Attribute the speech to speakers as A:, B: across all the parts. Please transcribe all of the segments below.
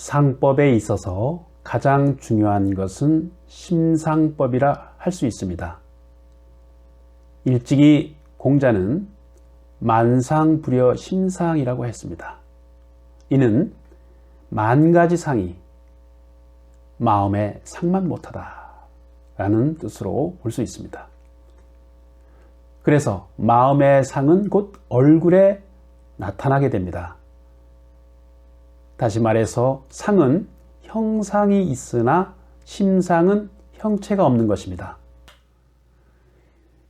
A: 상법에 있어서 가장 중요한 것은 심상법이라 할 수 있습니다. 일찍이 공자는 만상불여 심상이라고 했습니다. 이는 만가지 상이 마음의 상만 못하다 라는 뜻으로 볼 수 있습니다. 그래서 마음의 상은 곧 얼굴에 나타나게 됩니다. 다시 말해서 상은 형상이 있으나 심상은 형체가 없는 것입니다.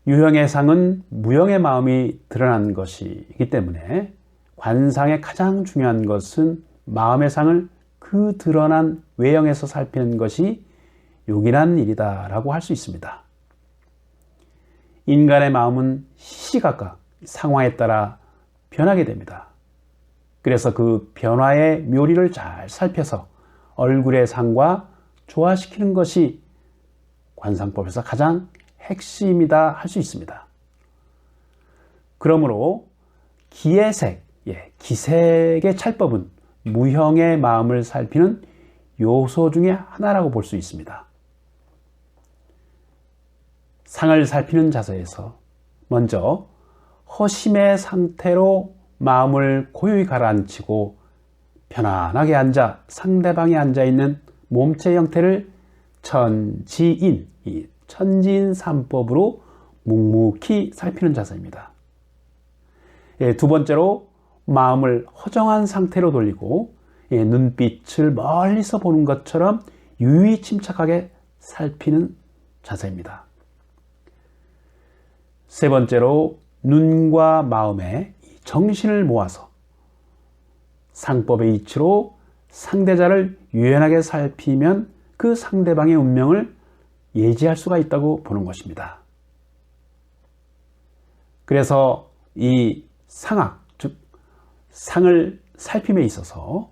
A: 유형의 상은 무형의 마음이 드러난 것이기 때문에 관상의 가장 중요한 것은 마음의 상을 그 드러난 외형에서 살피는 것이 요긴한 일이다 라고 할 수 있습니다. 인간의 마음은 시시각각 상황에 따라 변하게 됩니다. 그래서 그 변화의 묘리를 잘 살펴서 얼굴의 상과 조화시키는 것이 관상법에서 가장 핵심이다 할 수 있습니다. 그러므로 기의색, 기색의 찰법은 무형의 마음을 살피는 요소 중에 하나라고 볼 수 있습니다. 상을 살피는 자세에서 먼저 허심의 상태로 마음을 고요히 가라앉히고 편안하게 앉아 상대방이 앉아있는 몸체 형태를 천지인, 이 천지인 삼법으로 묵묵히 살피는 자세입니다. 두 번째로 마음을 허정한 상태로 돌리고 눈빛을 멀리서 보는 것처럼 유의 침착하게 살피는 자세입니다. 세 번째로 눈과 마음에 정신을 모아서 상법의 이치로 상대자를 유연하게 살피면 그 상대방의 운명을 예지할 수가 있다고 보는 것입니다. 그래서 이 상학, 즉 상을 살핌에 있어서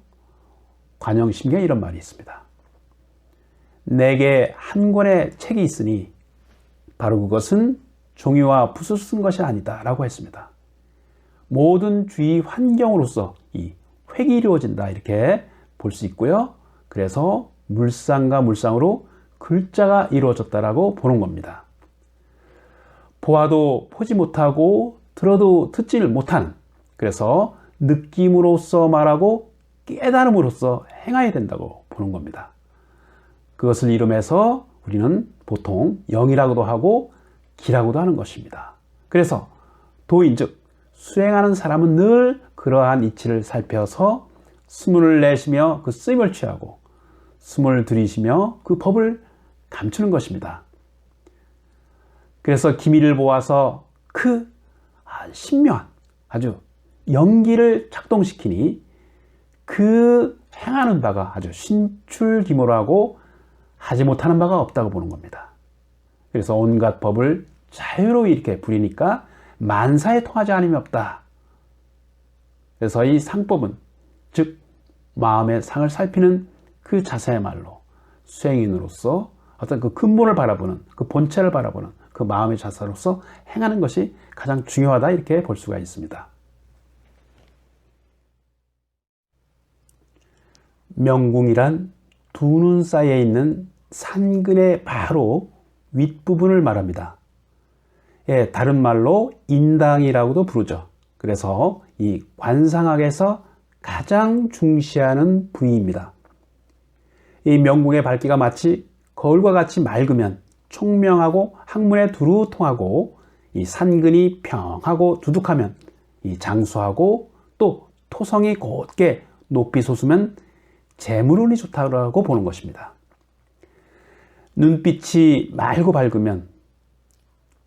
A: 관영심경에 이런 말이 있습니다. 내게 한 권의 책이 있으니 바로 그것은 종이와 붓을 쓴 것이 아니다 라고 했습니다. 모든 주위 환경으로서 이 획이 이루어진다 이렇게 볼 수 있고요. 그래서 물상과 물상으로 글자가 이루어졌다라고 보는 겁니다. 보아도 보지 못하고 들어도 듣지를 못하는, 그래서 느낌으로써 말하고 깨달음으로써 행해야 된다고 보는 겁니다. 그것을 이름해서 우리는 보통 영이라고도 하고 기라고도 하는 것입니다. 그래서 도인 즉 수행하는 사람은 늘 그러한 이치를 살펴서 숨을 내쉬며 그 쓰임을 취하고 숨을 들이쉬며 그 법을 감추는 것입니다. 그래서 기미를 보아서 그 신묘한 아주 연기를 작동시키니 그 행하는 바가 아주 신출기모라고 하지 못하는 바가 없다고 보는 겁니다. 그래서 온갖 법을 자유로이 이렇게 부리니까 만사에 통하지 않음이 없다. 그래서 이 상법은 즉 마음의 상을 살피는 그 자세야말로 수행인으로서 어떤 그 근본을 바라보는, 그 본체를 바라보는 그 마음의 자세로서 행하는 것이 가장 중요하다 이렇게 볼 수가 있습니다. 명궁이란 두 눈 사이에 있는 산근의 바로 윗부분을 말합니다. 다른 말로 인당이라고도 부르죠. 그래서 이 관상학에서 가장 중시하는 부위입니다. 이 명궁의 밝기가 마치 거울과 같이 맑으면 총명하고 학문에 두루 통하고, 이 산근이 평하고 두둑하면 이 장수하고, 또 토성이 곧게 높이 솟으면 재물운이 좋다고 보는 것입니다. 눈빛이 맑고 밝으면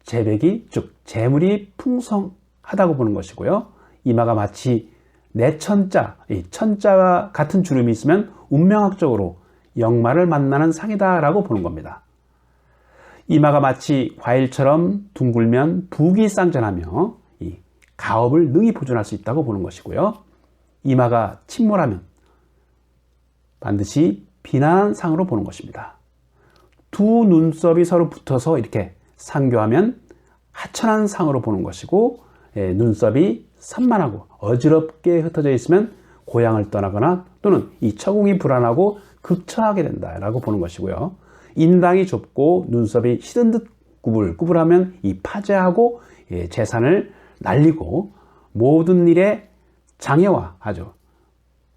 A: 재백이 즉 재물이 풍성하다고 보는 것이고요. 이마가 마치 내천자, 이 천자와 같은 주름이 있으면 운명학적으로 역마를 만나는 상이다라고 보는 겁니다. 이마가 마치 과일처럼 둥글면 부귀 쌍전하며 이 가업을 능히 보존할 수 있다고 보는 것이고요. 이마가 침몰하면 반드시 비난한 상으로 보는 것입니다. 두 눈썹이 서로 붙어서 이렇게 상교하면 하천한 상으로 보는 것이고, 눈썹이 산만하고 어지럽게 흩어져 있으면 고향을 떠나거나 또는 이 처공이 불안하고 극처하게 된다라고 보는 것이고요. 인당이 좁고 눈썹이 시든 듯 꾸불꾸불하면 이 파재하고 재산을 날리고 모든 일에 장애와 아주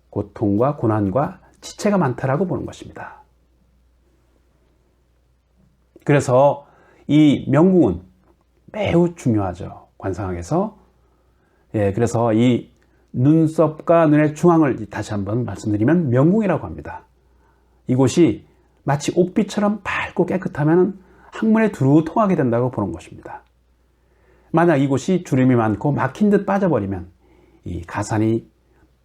A: 고통과 고난과 지체가 많다라고 보는 것입니다. 그래서 이 명궁은 매우 중요하죠. 관상학에서. 그래서 이 눈썹과 눈의 중앙을 다시 한번 말씀드리면 명궁이라고 합니다. 이곳이 마치 옥빛처럼 밝고 깨끗하면 학문에 두루 통하게 된다고 보는 것입니다. 만약 이곳이 주름이 많고 막힌 듯 빠져버리면 이 가산이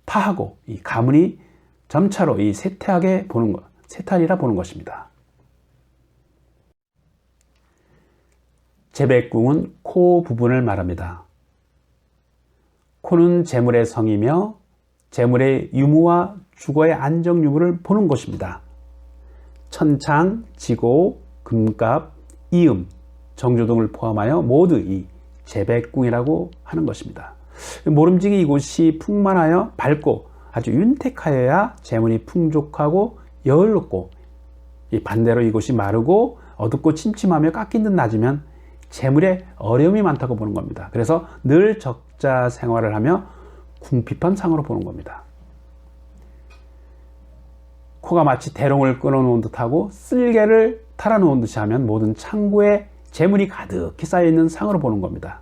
A: 파하고 이 가문이 점차로 이 쇠퇴하게 보는 것, 쇠퇴하리라 보는 것입니다. 재백궁은 코 부분을 말합니다. 코는 재물의 성이며 재물의 유무와 주거의 안정 유무를 보는 곳입니다. 천창, 지고, 금갑, 이음, 정조 등을 포함하여 모두 이 재백궁이라고 하는 것입니다. 모름지기 이곳이 풍만하여 밝고 아주 윤택하여야 재물이 풍족하고 여유롭고, 반대로 이곳이 마르고 어둡고 침침하며 깎인 듯 낮으면 재물에 어려움이 많다고 보는 겁니다. 그래서 늘 적자 생활을 하며 궁핍한 상으로 보는 겁니다. 코가 마치 대롱을 끊어놓은 듯하고 쓸개를 탈아놓은 듯이 하면 모든 창고에 재물이 가득히 쌓여있는 상으로 보는 겁니다.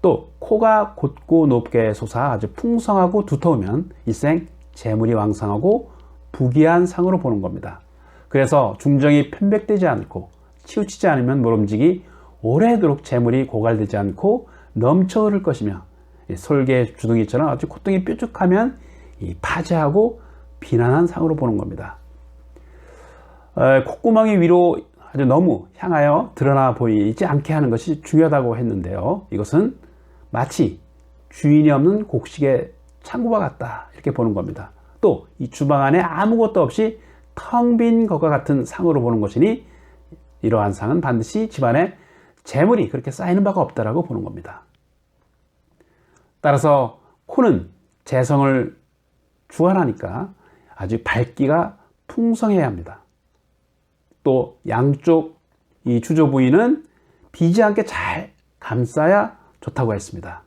A: 또 코가 곧고 높게 솟아 아주 풍성하고 두터우면 일생 재물이 왕성하고 부귀한 상으로 보는 겁니다. 그래서 중정이 편백되지 않고 치우치지 않으면 모름지기 오래도록 재물이 고갈되지 않고 넘쳐 흐를 것이며, 솔개 주둥이처럼 아주 콧등이 뾰족하면 파재하고 비난한 상으로 보는 겁니다. 콧구멍이 위로 아주 너무 향하여 드러나 보이지 않게 하는 것이 중요하다고 했는데요. 이것은 마치 주인이 없는 곡식의 창고와 같다, 이렇게 보는 겁니다. 또 이 주방 안에 아무것도 없이 텅 빈 것과 같은 상으로 보는 것이니, 이러한 상은 반드시 집안에 재물이 그렇게 쌓이는 바가 없다라고 보는 겁니다. 따라서 코는 재성을 주관하니까 아주 밝기가 풍성해야 합니다. 또 양쪽 이 주조 부위는 비지 않게 잘 감싸야 좋다고 했습니다.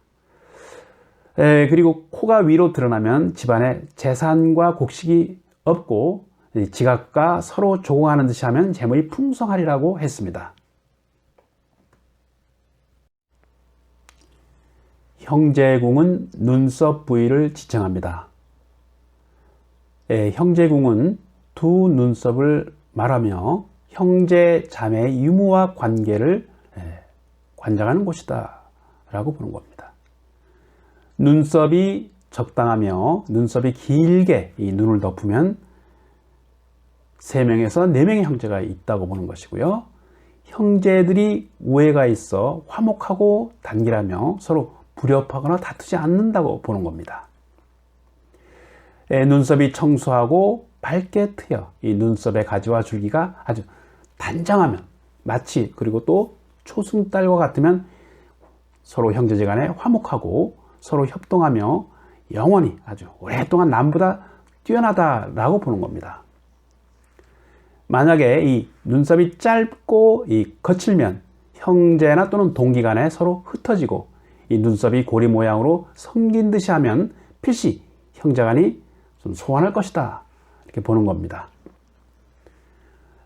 A: 그리고 코가 위로 드러나면 집안에 재산과 곡식이 없고 지각과 서로 조공하는 듯이 하면 재물이 풍성하리라고 했습니다. 형제궁은 눈썹 부위를 지칭합니다. 형제궁은 두 눈썹을 말하며 형제 자매의 유무와 관계를 관장하는 곳이다 라고 보는 겁니다. 눈썹이 적당하며 눈썹이 길게 이 눈을 덮으면 3명에서 4명의 형제가 있다고 보는 것이고요. 형제들이 우애가 있어 화목하고 단길하며 서로 불협하거나 다투지 않는다고 보는 겁니다. 눈썹이 청소하고 밝게 트여 이 눈썹의 가지와 줄기가 아주 단정하면, 마치 그리고 또 초승달과 같으면 서로 형제지간에 화목하고 서로 협동하며 영원히 아주 오랫동안 남보다 뛰어나다라고 보는 겁니다. 만약에 이 눈썹이 짧고 이 거칠면 형제나 또는 동기간에 서로 흩어지고, 이 눈썹이 고리 모양으로 성긴 듯이 하면 필시 형제간이 좀 소원할 것이다, 이렇게 보는 겁니다.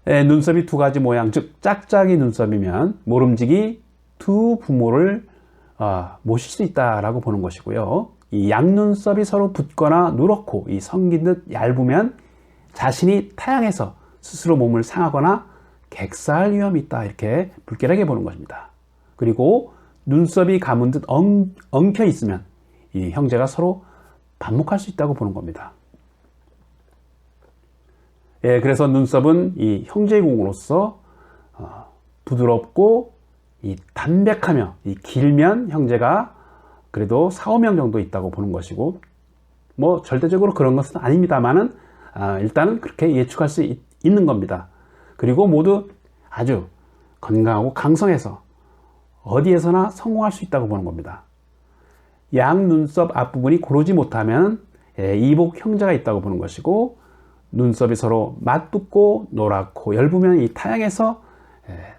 A: 눈썹이 두 가지 모양, 즉 짝짝이 눈썹이면 모름지기 두 부모를 모실 수 있다라고 보는 것이고요. 이 양눈썹이 서로 붙거나 누렇고 이 성긴 듯 얇으면 자신이 타향해서 스스로 몸을 상하거나 객사할 위험이 있다, 이렇게 불길하게 보는 것입니다. 그리고 눈썹이 감은 듯 엉켜 있으면 이 형제가 서로 반목할 수 있다고 보는 겁니다. 그래서 눈썹은 이 형제궁으로서 부드럽고 이 담백하며 이 길면 형제가 그래도 4-5명 정도 있다고 보는 것이고, 뭐 절대적으로 그런 것은 아닙니다만은 일단은 그렇게 예측할 수 있는 겁니다. 그리고 모두 아주 건강하고 강성해서 어디에서나 성공할 수 있다고 보는 겁니다. 양 눈썹 앞부분이 고르지 못하면 이복 형제가 있다고 보는 것이고, 눈썹이 서로 맞붙고 노랗고 엷으면 이 타양에서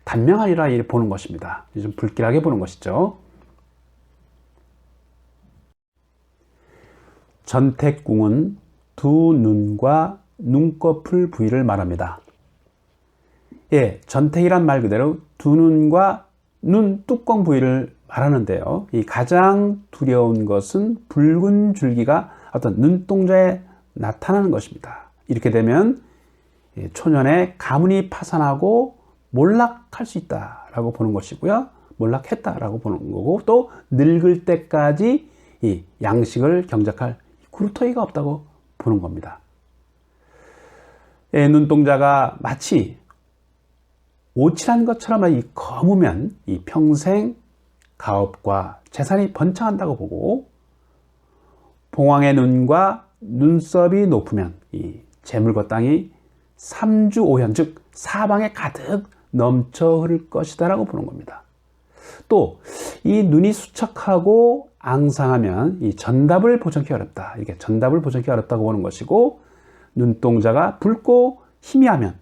A: 단명하리라 보는 것입니다. 좀 불길하게 보는 것이죠. 전택궁은 두 눈과 눈꺼풀 부위를 말합니다. 전택이란 말 그대로 두 눈과 눈 뚜껑 부위를 말하는데요. 이 가장 두려운 것은 붉은 줄기가 어떤 눈동자에 나타나는 것입니다. 이렇게 되면 초년에 가문이 파산하고 몰락할 수 있다라고 보는 것이고요. 몰락했다라고 보는 거고, 또 늙을 때까지 이 양식을 경작할 구루터기가 없다고 보는 겁니다. 눈동자가 마치 오칠한 것처럼 이 검으면 이 평생 가업과 재산이 번창한다고 보고, 봉황의 눈과 눈썹이 높으면 이 재물과 땅이 삼주오현, 즉 사방에 가득 넘쳐 흐를 것이다 라고 보는 겁니다. 또 이 눈이 수척하고 앙상하면 이 전답을 보정하기 어렵다, 이게 전답을 보정하기 어렵다고 보는 것이고, 눈동자가 붉고 희미하면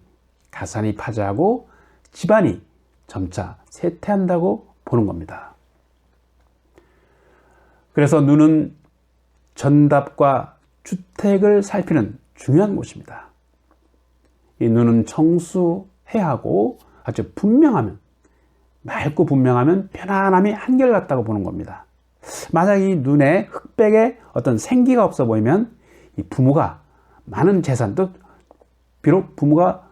A: 가산이 파자하고 집안이 점차 쇠퇴한다고 보는 겁니다. 그래서 눈은 전답과 주택을 살피는 중요한 곳입니다. 이 눈은 청수해야 하고 아주 분명하면, 맑고 분명하면 편안함이 한결같다고 보는 겁니다. 만약 이 눈에 흑백에 어떤 생기가 없어 보이면 이 부모가 많은 재산, 또 비록 부모가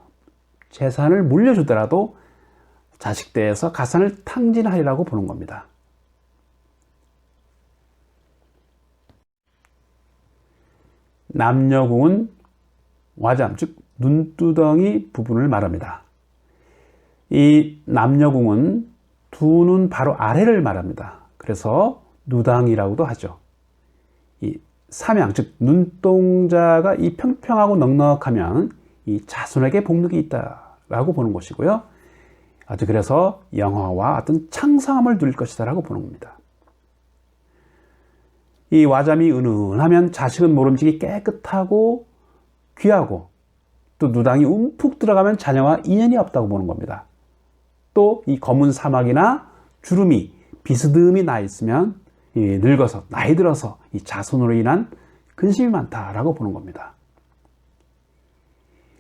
A: 재산을 물려주더라도 자식대에서 가산을 탕진하리라고 보는 겁니다. 남녀궁은 와잠, 즉 눈두덩이 부분을 말합니다. 이 남녀궁은 두 눈 바로 아래를 말합니다. 그래서 누당이라고도 하죠. 이 삼양, 즉 눈동자가 이 평평하고 넉넉하면 이 자손에게 복禄이 있다라고 보는 것이고요. 아주 그래서 영화와 어떤 창성함을 누릴 것이다 라고 보는 겁니다. 이 와잠이 은은하면 자식은 모름지기 깨끗하고 귀하고, 또 누당이 움푹 들어가면 자녀와 인연이 없다고 보는 겁니다. 또 이 검은 사막이나 주름이 비스듬히 나 있으면 늙어서 나이 들어서 이 자손으로 인한 근심이 많다라고 보는 겁니다.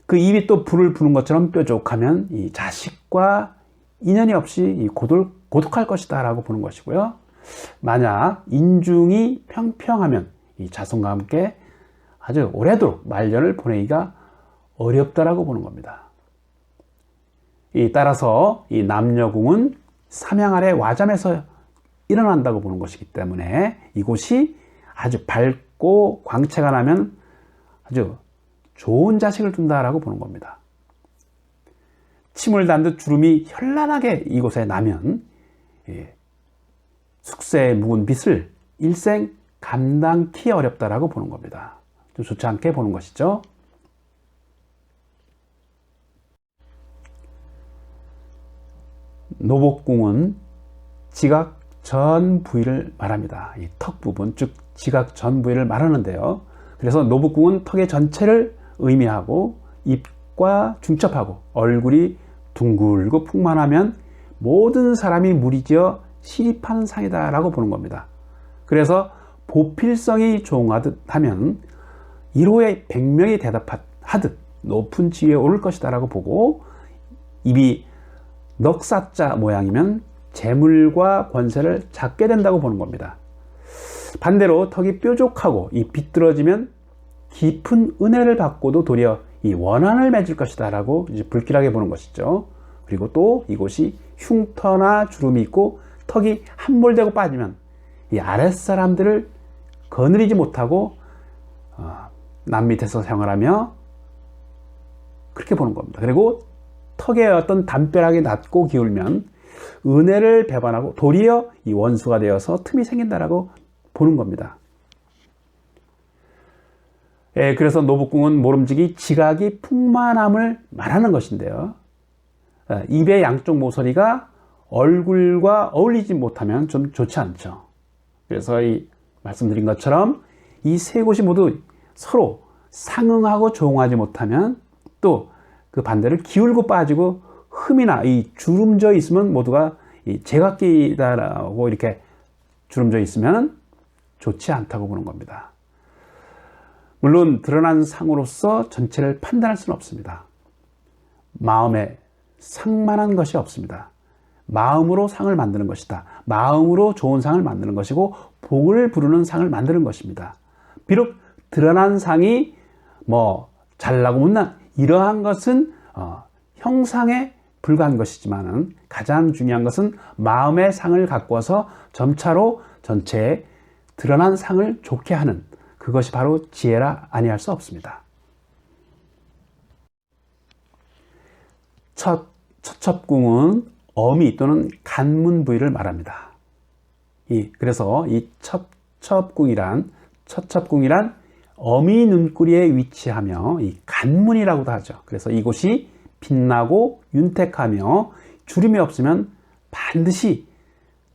A: 그 입이 또 불을 부는 것처럼 뾰족하면 이 자식과 인연이 없이 고독할 것이다 라고 보는 것이고요. 만약 인중이 평평하면 이 자손과 함께 아주 오래도록 말년을 보내기가 어렵다라고 보는 겁니다. 따라서 이 남녀궁은 삼양 아래 와잠에서 일어난다고 보는 것이기 때문에 이곳이 아주 밝고 광채가 나면 아주 좋은 자식을 둔다라고 보는 겁니다. 침을 단 듯 주름이 현란하게 이곳에 나면 숙세의 묵은 빚을 일생 감당키 어렵다라고 보는 겁니다. 좀 좋지 않게 보는 것이죠. 노복궁은 지각 전 부위를 말합니다. 이 턱 부분, 즉 지각 전 부위를 말하는데요. 그래서 노복궁은 턱의 전체를 의미하고, 입과 중첩하고 얼굴이 둥글고 풍만하면 모든 사람이 무리지어 시립하는 상이다 라고 보는 겁니다. 그래서 보필성이 종하듯 하면 1호에 100명이 대답하듯 높은 지위에 오를 것이다 라고 보고, 입이 넉사자 모양이면 재물과 권세를 잡게 된다고 보는 겁니다. 반대로 턱이 뾰족하고 이 비뚤어지면 깊은 은혜를 받고도 도리어 이 원한을 맺을 것이다 라고 이제 불길하게 보는 것이죠. 그리고 또 이곳이 흉터나 주름이 있고 턱이 함몰되고 빠지면 이 아랫사람들을 거느리지 못하고 남 밑에서 생활하며 그렇게 보는 겁니다. 그리고 턱의 어떤 담벼락이 낮고 기울면 은혜를 배반하고 도리어 이 원수가 되어서 틈이 생긴다라고 보는 겁니다. 그래서 노복궁은 모름지기 지각이 풍만함을 말하는 것인데요. 입의 양쪽 모서리가 얼굴과 어울리지 못하면 좀 좋지 않죠. 그래서 이 말씀드린 것처럼 이 세 곳이 모두 서로 상응하고 조응하지 못하면 또 그 반대를 기울고 빠지고 흠이나 이 주름져 있으면 모두가 이 제각기다라고 이렇게 주름져 있으면 좋지 않다고 보는 겁니다. 물론 드러난 상으로서 전체를 판단할 수는 없습니다. 마음에 상만한 것이 없습니다. 마음으로 상을 만드는 것이다. 마음으로 좋은 상을 만드는 것이고 복을 부르는 상을 만드는 것입니다. 비록 드러난 상이 잘나고 못난 이러한 것은 형상에 불과한 것이지만 가장 중요한 것은 마음의 상을 가꾸어서 점차로 전체에 드러난 상을 좋게 하는 그것이 바로 지혜라 아니할 수 없습니다. 첩궁은 어미 또는 간문 부위를 말합니다. 그래서 이 첩첩궁이란 어미 눈꼬리에 위치하며 이 간문이라고도 하죠. 그래서 이곳이 빛나고 윤택하며 주름이 없으면 반드시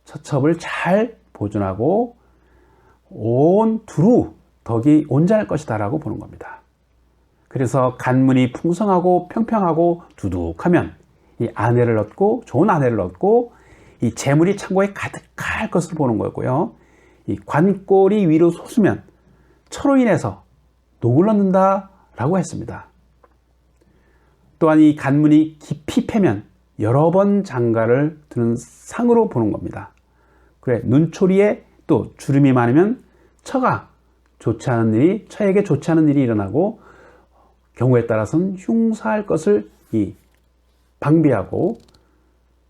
A: 첩첩을 잘 보존하고 온 두루 덕이 온전할 것이다 라고 보는 겁니다. 그래서 간문이 풍성하고 평평하고 두둑하면 이 아내를 얻고 좋은 아내를 얻고 이 재물이 창고에 가득할 것을 보는 거고요. 이 관골이 위로 솟으면 철로 인해서 녹을 얻는다 라고 했습니다. 또한 이 간문이 깊이 패면 여러 번 장가를 두는 상으로 보는 겁니다. 그래, 눈초리에 또 주름이 많으면 처에게 좋지 않은 일이 일어나고 경우에 따라서는 흉사할 것을 방비하고,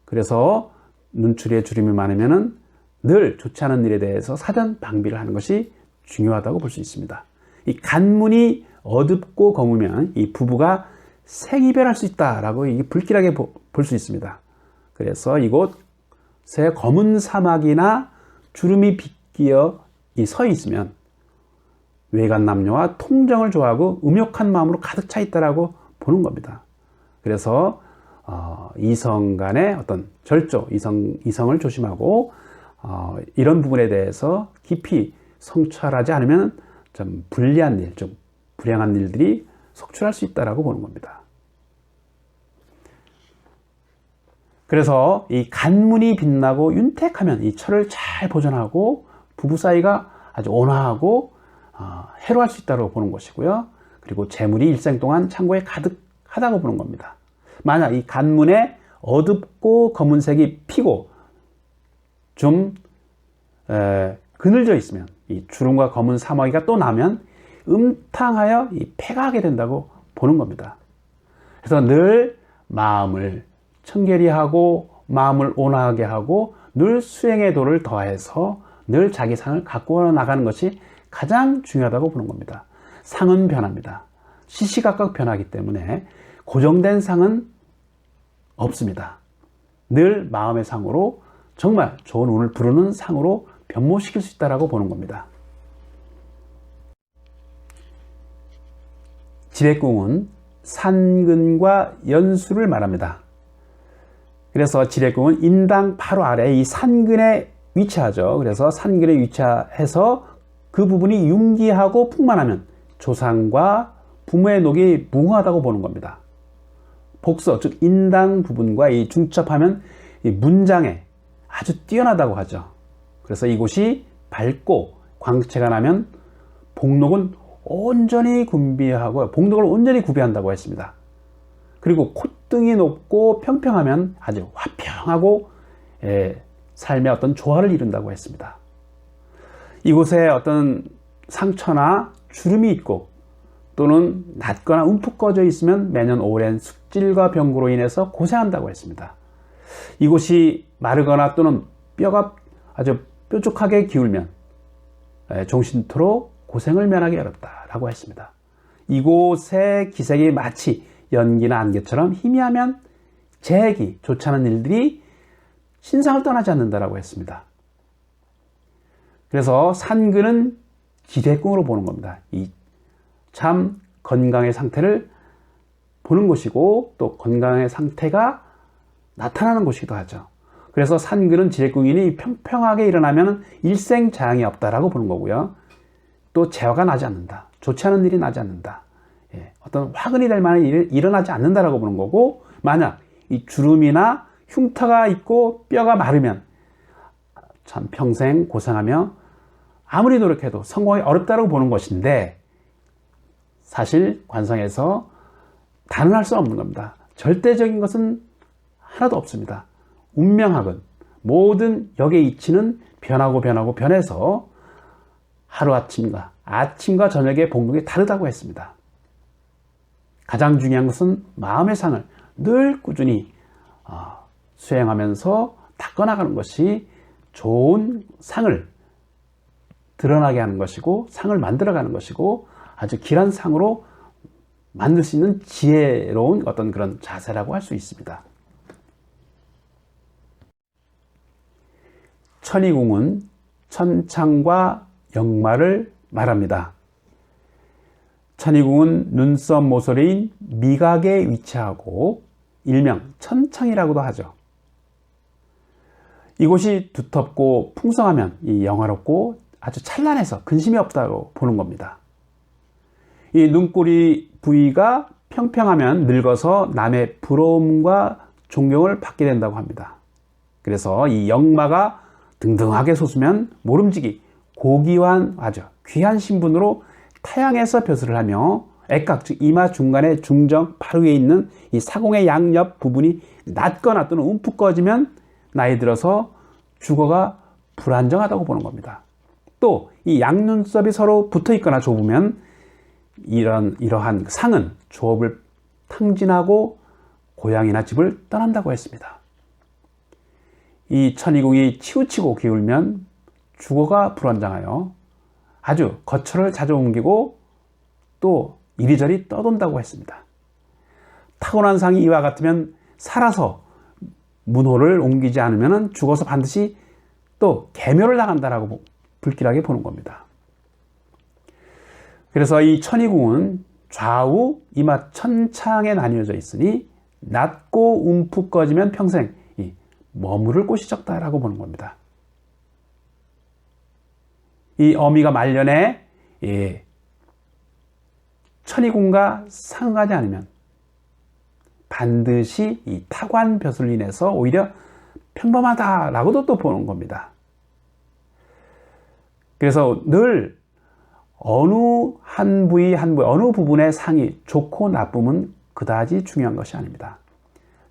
A: 그래서 눈초리에 주름이 많으면 늘 좋지 않은 일에 대해서 사전 방비를 하는 것이 중요하다고 볼 수 있습니다. 이 간문이 어둡고 검으면 이 부부가 생이별할 수 있다라고 불길하게 볼 수 있습니다. 그래서 이곳에 검은 사막이나 주름이 빗기어 서 있으면 외간 남녀와 통정을 좋아하고 음욕한 마음으로 가득 차 있다라고 보는 겁니다. 그래서 이성 간의 어떤 절조, 이성을 조심하고 이런 부분에 대해서 깊이 성찰하지 않으면 좀 불리한 일, 좀 불행한 일들이 속출할 수 있다라고 보는 겁니다. 그래서 이 간문이 빛나고 윤택하면 이 철을 잘 보존하고 부부 사이가 아주 온화하고 해로할 수 있다고 보는 것이고요. 그리고 재물이 일생 동안 창고에 가득하다고 보는 겁니다. 만약 이 간문에 어둡고 검은색이 피고 좀 그늘져 있으면 이 주름과 검은 사마귀가 또 나면 음탕하여 이 폐가하게 된다고 보는 겁니다. 그래서 늘 마음을 청결히 하고 마음을 온화하게 하고 늘 수행의 도를 더해서 늘 자기 상을 가꾸어 나가는 것이 가장 중요하다고 보는 겁니다. 상은 변합니다. 시시각각 변하기 때문에 고정된 상은 없습니다. 늘 마음의 상으로 정말 좋은 운을 부르는 상으로 변모시킬 수 있다고 보는 겁니다. 지례궁은 산근과 연수를 말합니다. 그래서 지례궁은 인당 바로 아래 이 산근에 위치하죠. 그래서 산근에 위치해서 그 부분이 융기하고 풍만하면 조상과 부모의 녹이 무궁하다고 보는 겁니다. 복서, 즉 인당 부분과 이 중첩하면 이 문장에 아주 뛰어나다고 하죠. 그래서 이곳이 밝고 광채가 나면 복록은 온전히 군비하고 복록을 온전히 구비한다고 했습니다. 그리고 콧등이 높고 평평하면 아주 화평하고 삶의 어떤 조화를 이룬다고 했습니다. 이곳에 어떤 상처나 주름이 있고 또는 낮거나 움푹 꺼져 있으면 매년 오랜 숙질과 병고로 인해서 고생한다고 했습니다. 이곳이 마르거나 또는 뼈가 아주 뾰족하게 기울면 종신토로 고생을 면하기 어렵다라고 했습니다. 이곳의 기색이 마치 연기나 안개처럼 희미하면 재기, 좋지 않은 일들이 신상을 떠나지 않는다라고 했습니다. 그래서 산근은 지례궁으로 보는 겁니다. 이 참 건강의 상태를 보는 곳이고 또 건강의 상태가 나타나는 곳이기도 하죠. 그래서 산근은 지례궁이니 평평하게 일어나면 일생 재앙이 없다라고 보는 거고요. 또 재화가 나지 않는다. 좋지 않은 일이 나지 않는다. 어떤 화근이 될 만한 일이 일어나지 않는다라고 보는 거고, 만약 이 주름이나 흉터가 있고 뼈가 마르면 참 평생 고생하며 아무리 노력해도 성공하기 어렵다고 보는 것인데, 사실 관상에서 단언할 수 없는 겁니다. 절대적인 것은 하나도 없습니다. 운명학은 모든 역의 이치는 변하고 변해서 하루아침과 아침과 저녁의 복록이 다르다고 했습니다. 가장 중요한 것은 마음의 상을 늘 꾸준히 수행하면서 닦아나가는 것이 좋은 상을 드러나게 하는 것이고, 상을 만들어가는 것이고, 아주 길한 상으로 만들 수 있는 지혜로운 어떤 그런 자세라고 할 수 있습니다. 천이궁은 천창과 역마를 말합니다. 천이궁은 눈썹 모서리인 미각에 위치하고 일명 천창이라고도 하죠. 이곳이 두텁고 풍성하면 이 영화롭고 아주 찬란해서 근심이 없다고 보는 겁니다. 이 눈꼬리 부위가 평평하면 늙어서 남의 부러움과 존경을 받게 된다고 합니다. 그래서 이 역마가 등등하게 솟으면 모름지기 고귀한 아주 귀한 신분으로 타양에서 벼슬을 하며 액각, 즉 이마 중간에 중정 바로 위에 있는 이 사공의 양옆 부분이 낮거나 또는 움푹 꺼지면 나이 들어서 주거가 불안정하다고 보는 겁니다. 또 이 양눈썹이 서로 붙어 있거나 좁으면 이러한 상은 조업을 탕진하고 고향이나 집을 떠난다고 했습니다. 이 천이궁이 치우치고 기울면 주거가 불안정하여 아주 거처를 자주 옮기고 또 이리저리 떠돈다고 했습니다. 타고난 상이 이와 같으면 살아서 문호를 옮기지 않으면 죽어서 반드시 또 계묘를 당한다라고 불길하게 보는 겁니다. 그래서 이 천이궁은 좌우 이마 천창에 나뉘어져 있으니 낮고 움푹 꺼지면 평생 머무를 곳이 적다라고 보는 겁니다. 이 어미가 말년에 천이궁과 상응하지 않으면 반드시 이 타관 벼슬로 인해서 오히려 평범하다라고도 또 보는 겁니다. 그래서 늘 어느 한 부위 어느 부분의 상이 좋고 나쁨은 그다지 중요한 것이 아닙니다.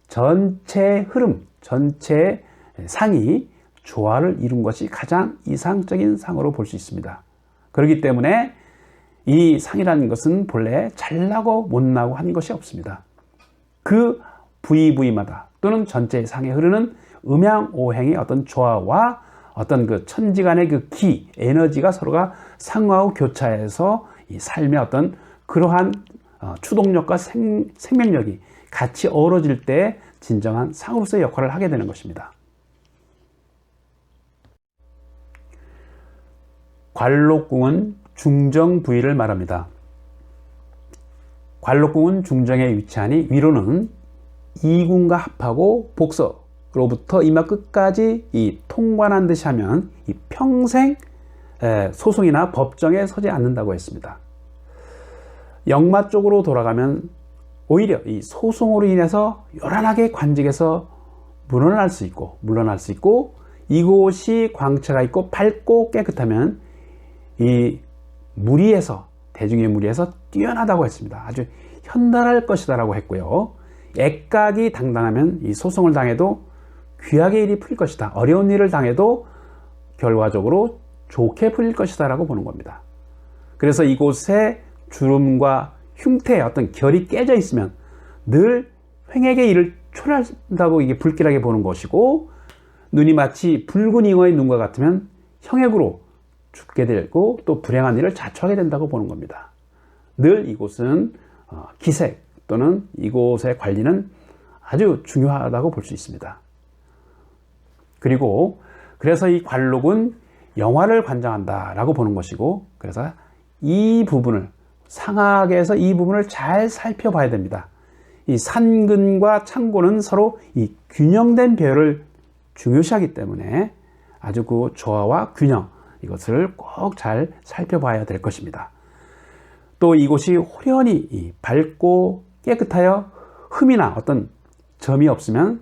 A: 전체 흐름, 전체 상이 조화를 이룬 것이 가장 이상적인 상으로 볼 수 있습니다. 그렇기 때문에 이 상이라는 것은 본래 잘나고 못나고 한 것이 없습니다. 그 부위마다 또는 전체 상에 흐르는 음양오행의 어떤 조화와 어떤 그 천지간의 그 기, 에너지가 서로가 상호하고 교차해서 이 삶의 어떤 그러한 추동력과 생명력이 같이 어우러질 때 진정한 상으로서의 역할을 하게 되는 것입니다. 관록궁은 중정 부위를 말합니다. 관록궁은 중정에 위치하니 위로는 이궁과 합하고 복서로부터 이마 끝까지 이 통관한 듯이 하면 이 평생 소송이나 법정에 서지 않는다고 했습니다. 역마 쪽으로 돌아가면 오히려 이 소송으로 인해서 요란하게 관직에서 물러날 수 있고 이곳이 광채가 있고 밝고 깨끗하면 이 무리에서 대중의 무리에서 뛰어나다고 했습니다. 아주 현달할 것이다라고 했고요. 액각이 당당하면 이 소송을 당해도 귀하게 일이 풀릴 것이다. 어려운 일을 당해도 결과적으로 좋게 풀릴 것이다라고 보는 겁니다. 그래서 이곳에 주름과 흉태의 어떤 결이 깨져 있으면 늘 횡액의 일을 초래한다고 이게 불길하게 보는 것이고, 눈이 마치 붉은 잉어의 눈과 같으면 형액으로 죽게 되고 또 불행한 일을 자초하게 된다고 보는 겁니다. 늘 이곳은 기색 또는 이곳의 관리는 아주 중요하다고 볼 수 있습니다. 그래서 이 관록은 영화를 관장한다라고 보는 것이고, 그래서 이 부분을 상학에서 이 부분을 잘 살펴봐야 됩니다. 이 산근과 창고는 서로 이 균형된 배열을 중요시하기 때문에 아주 그 조화와 균형, 이것을 꼭 잘 살펴봐야 될 것입니다. 또 이곳이 호련히 밝고 깨끗하여 흠이나 어떤 점이 없으면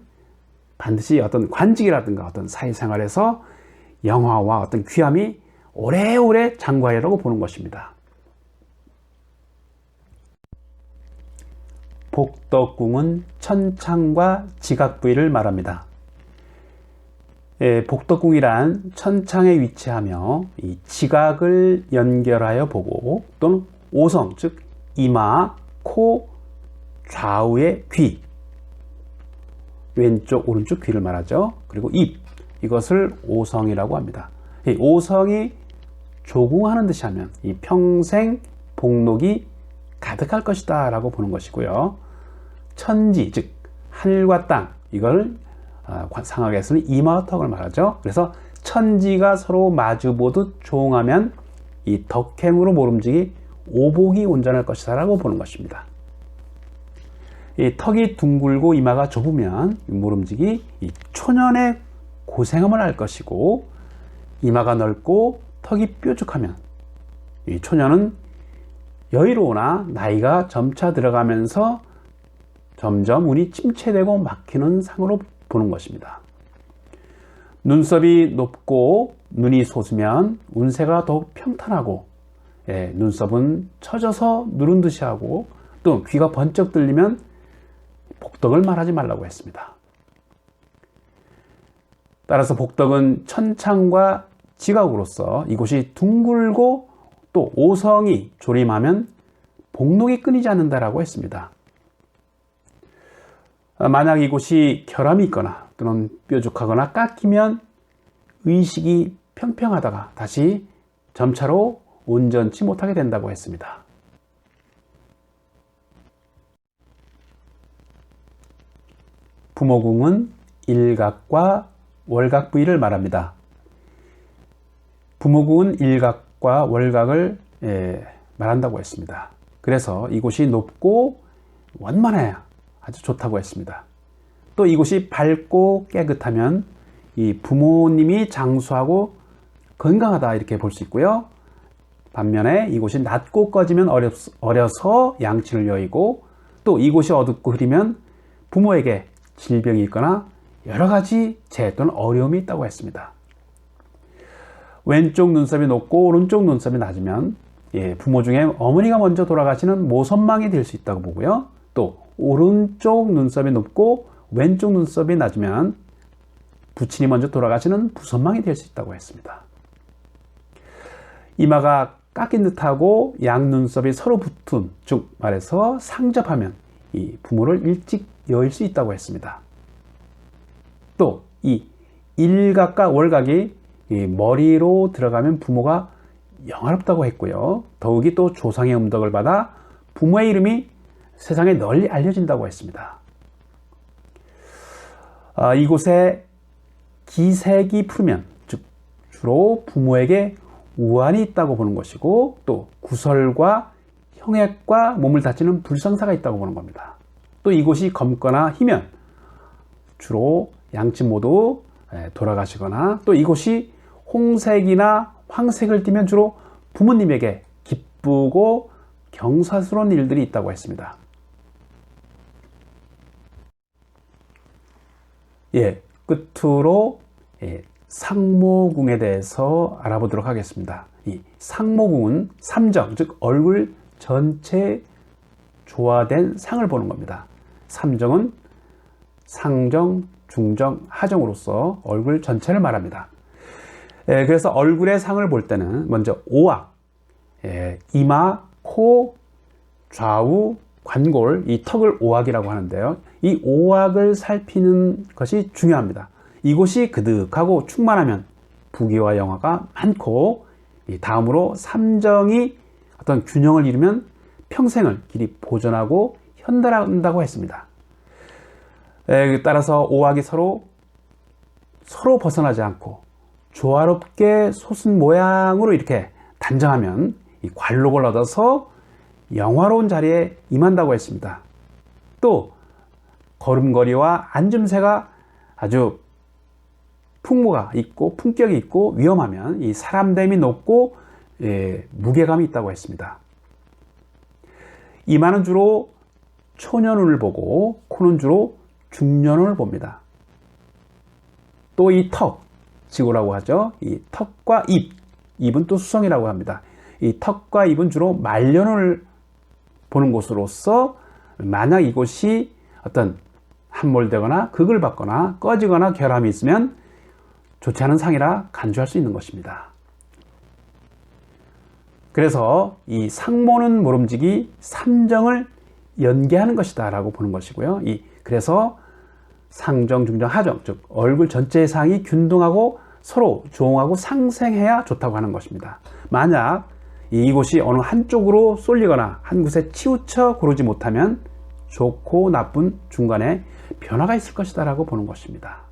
A: 반드시 어떤 관직이라든가 어떤 사회생활에서 영화와 어떤 귀함이 오래오래 장구하리라고 보는 것입니다. 복덕궁은 천창과 지각 부위를 말합니다. 복덕궁이란 천창에 위치하며 이 지각을 연결하여 보고 또는 오성, 즉 이마, 코, 좌우의 귀, 왼쪽, 오른쪽 귀를 말하죠. 그리고 입, 이것을 오성이라고 합니다. 이 오성이 조궁하는 듯이 하면 이 평생 복록이 가득할 것이다 라고 보는 것이고요. 천지, 즉 하늘과 땅, 이걸 상학에서는 이마턱을 말하죠. 그래서 천지가 서로 마주보듯 조응하면 이 덕행으로 모름지기 오복이 온전할 것이다 라고 보는 것입니다. 이 턱이 둥글고 이마가 좁으면 모름지기 이 초년의 고생함을 할 것이고, 이마가 넓고 턱이 뾰족하면 이 초년은 여유로우나 나이가 점차 들어가면서 점점 운이 침체되고 막히는 상으로 보는 것입니다. 눈썹이 높고 눈이 솟으면 운세가 더욱 평탄하고, 눈썹은 처져서 누른 듯이 하고, 또 귀가 번쩍 들리면 복덕을 말하지 말라고 했습니다. 따라서 복덕은 천창과 지각으로서 이곳이 둥글고 또 오성이 조림하면 복록이 끊이지 않는다라고 했습니다. 만약 이곳이 결함이 있거나 또는 뾰족하거나 깎이면 의식이 평평하다가 다시 점차로 온전치 못하게 된다고 했습니다. 부모궁은 일각과 월각 부위를 말합니다. 부모궁은 일각과 월각을 말한다고 했습니다. 그래서 이곳이 높고 원만해야 아주 좋다고 했습니다. 또 이곳이 밝고 깨끗하면 이 부모님이 장수하고 건강하다 이렇게 볼 수 있고요. 반면에 이곳이 낮고 꺼지면 어려서 양친을 여의고, 또 이곳이 어둡고 흐리면 부모에게 질병이 있거나 여러 가지 재해 또는 어려움이 있다고 했습니다. 왼쪽 눈썹이 높고 오른쪽 눈썹이 낮으면 부모 중에 어머니가 먼저 돌아가시는 모선망이 될 수 있다고 보고요. 또 오른쪽 눈썹이 높고 왼쪽 눈썹이 낮으면 부친이 먼저 돌아가시는 부선망이 될 수 있다고 했습니다. 이마가 깎인 듯하고 양 눈썹이 서로 붙은, 즉 말해서 상접하면 이 부모를 일찍 여일 수 있다고 했습니다. 또 이 일각과 월각이 이 머리로 들어가면 부모가 영화롭다고 했고요. 더욱이 또 조상의 음덕을 받아 부모의 이름이 세상에 널리 알려진다고 했습니다. 이곳에 기색이 푸르면, 즉 주로 부모에게 우환이 있다고 보는 것이고, 또 구설과 형액과 몸을 다치는 불상사가 있다고 보는 겁니다. 또 이곳이 검거나 희면 주로 양친 모두 돌아가시거나, 또 이곳이 홍색이나 황색을 띠면 주로 부모님에게 기쁘고 경사스러운 일들이 있다고 했습니다. 끝으로 상모궁에 대해서 알아보도록 하겠습니다. 이 상모궁은 삼정, 즉 얼굴 전체 조화된 상을 보는 겁니다. 삼정은 상정, 중정, 하정으로서 얼굴 전체를 말합니다. 그래서 얼굴의 상을 볼 때는 먼저 오악, 이마, 코, 좌우, 관골, 이 턱을 오악이라고 하는데요. 이 오악을 살피는 것이 중요합니다. 이곳이 그득하고 충만하면 부귀와 영화가 많고, 다음으로 삼정이 어떤 균형을 이루면 평생을 길이 보존하고 현달한다고 했습니다. 따라서 오악이 서로 벗어나지 않고 조화롭게 솟은 모양으로 이렇게 단정하면 이 관록을 얻어서 영화로운 자리에 임한다고 했습니다. 또 걸음걸이와 앉음새가 아주 풍모가 있고 품격이 있고 위험하면 이 사람됨이 높고 무게감이 있다고 했습니다. 이마는 주로 초년운을 보고 코는 주로 중년운을 봅니다. 또 이 턱, 지구라고 하죠. 이 턱과 입, 입은 또 수성이라고 합니다. 이 턱과 입은 주로 말년운을 보는 곳으로서 만약 이곳이 어떤 함몰되거나 극을 받거나 꺼지거나 결함이 있으면 좋지 않은 상이라 간주할 수 있는 것입니다. 그래서 이 상모는 모름지기 삼정을 연계하는 것이다 라고 보는 것이고요. 그래서 상정, 중정, 하정, 즉 얼굴 전체의 상이 균등하고 서로 조응하고 상생해야 좋다고 하는 것입니다. 만약 이곳이 어느 한쪽으로 쏠리거나 한 곳에 치우쳐 고르지 못하면 좋고 나쁜 중간에 변화가 있을 것이다 라고 보는 것입니다.